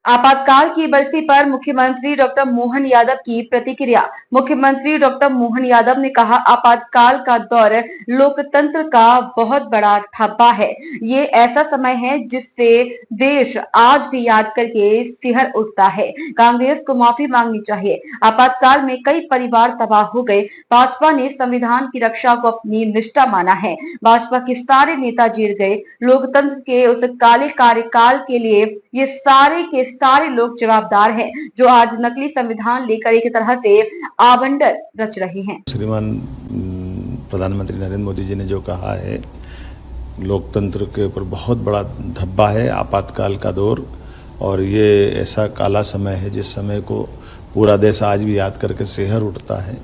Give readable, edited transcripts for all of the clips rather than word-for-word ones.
आपातकाल की बरसी पर मुख्यमंत्री डॉक्टर मोहन यादव की प्रतिक्रिया। मुख्यमंत्री डॉक्टर मोहन यादव ने कहा, आपातकाल का दौर लोकतंत्र का बहुत बड़ा धब्बा है। ये ऐसा समय है जिससे देश आज भी याद करके सिहर उठता है। कांग्रेस को माफी मांगनी चाहिए। आपातकाल में कई परिवार तबाह हो गए। भाजपा ने संविधान की रक्षा को अपनी निष्ठा माना है। भाजपा के सारे नेता जेल गए। लोकतंत्र के उस काले कार्यकाल के लिए ये सारे के सारे लोग जवाबदार हैं, जो आज नकली संविधान लेकर एक तरह से आवंडर रच रहे हैं। श्रीमान प्रधानमंत्री नरेंद्र मोदी जी ने जो कहा है, लोकतंत्र के ऊपर बहुत बड़ा धब्बा है आपातकाल का दौर, और ये ऐसा काला समय है जिस समय को पूरा देश आज भी याद करके सिहर उठता है।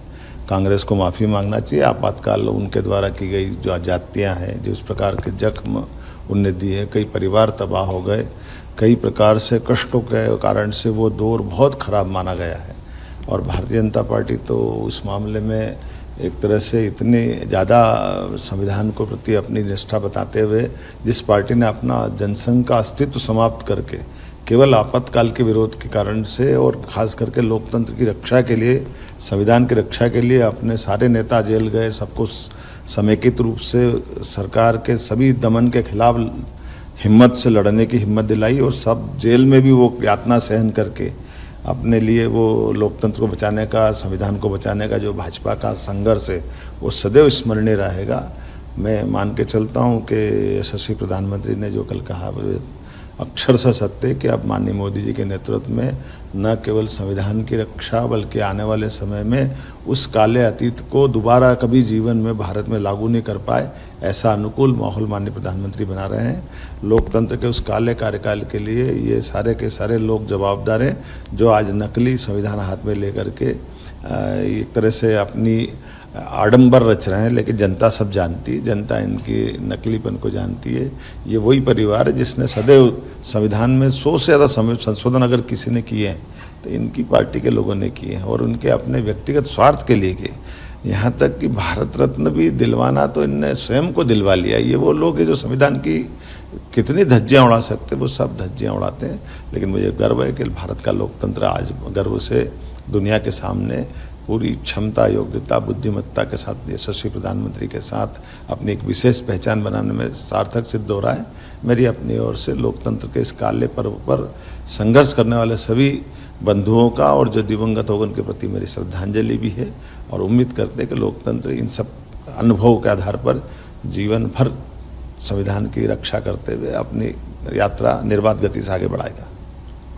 कांग्रेस को माफ़ी मांगना चाहिए। आपातकाल उनके द्वारा की गई जो जातियाँ हैं, जिस प्रकार के जख्म उनने दिए, कई परिवार तबाह हो गए, कई प्रकार से कष्टों के कारण से वो दौर बहुत ख़राब माना गया है। और भारतीय जनता पार्टी तो उस मामले में एक तरह से इतनी ज़्यादा संविधान को प्रति अपनी निष्ठा बताते हुए, जिस पार्टी ने अपना जनसंघ का अस्तित्व समाप्त करके केवल आपातकाल के विरोध के कारण से और ख़ास करके लोकतंत्र की रक्षा के लिए, संविधान की रक्षा के लिए अपने सारे नेता जेल गए, सबको समेकित रूप से सरकार के सभी दमन के खिलाफ हिम्मत से लड़ने की हिम्मत दिलाई, और सब जेल में भी वो यातना सहन करके अपने लिए वो लोकतंत्र को बचाने का, संविधान को बचाने का जो भाजपा का संघर्ष है वो सदैव स्मरणीय रहेगा। मैं मान के चलता हूँ कि यशस्वी प्रधानमंत्री ने जो कल कहा अक्षरशः सत्य, कि अब माननीय मोदी जी के नेतृत्व में न केवल संविधान की रक्षा बल्कि आने वाले समय में उस काले अतीत को दोबारा कभी जीवन में भारत में लागू नहीं कर पाए, ऐसा अनुकूल माहौल माननीय प्रधानमंत्री बना रहे हैं। लोकतंत्र के उस काले कार्यकाल के लिए ये सारे के सारे लोग जवाबदार हैं, जो आज नकली संविधान हाथ में लेकर के एक तरह से अपनी आडंबर रच रहे हैं। लेकिन जनता सब जानती है, जनता इनकी नकलीपन को जानती है। ये वही परिवार है जिसने सदैव संविधान में 100 से ज़्यादा संशोधन अगर किसी ने किए हैं तो इनकी पार्टी के लोगों ने किए हैं, और उनके अपने व्यक्तिगत स्वार्थ के लिए किए। यहाँ तक कि भारत रत्न भी दिलवाना तो इनने स्वयं को दिलवा लिया। ये वो लोग हैं जो संविधान की कितनी धज्जियाँ उड़ा सकते, वो सब धज्जियाँ उड़ाते हैं। लेकिन मुझे गर्व है कि भारत का लोकतंत्र आज गर्व से दुनिया के सामने पूरी क्षमता, योग्यता, बुद्धिमत्ता के साथ यशस्वी प्रधानमंत्री के साथ अपनी एक विशेष पहचान बनाने में सार्थक सिद्ध हो रहा है। मेरी अपनी ओर से लोकतंत्र के इस काले पर्व पर संघर्ष करने वाले सभी बंधुओं का और जो दिवंगत हो गए उनके प्रति मेरी श्रद्धांजलि भी है, और उम्मीद करते हैं कि लोकतंत्र इन सब अनुभवों के आधार पर जीवन भर संविधान की रक्षा करते हुए अपनी यात्रा निर्बाध गति से आगे बढ़ाएगा।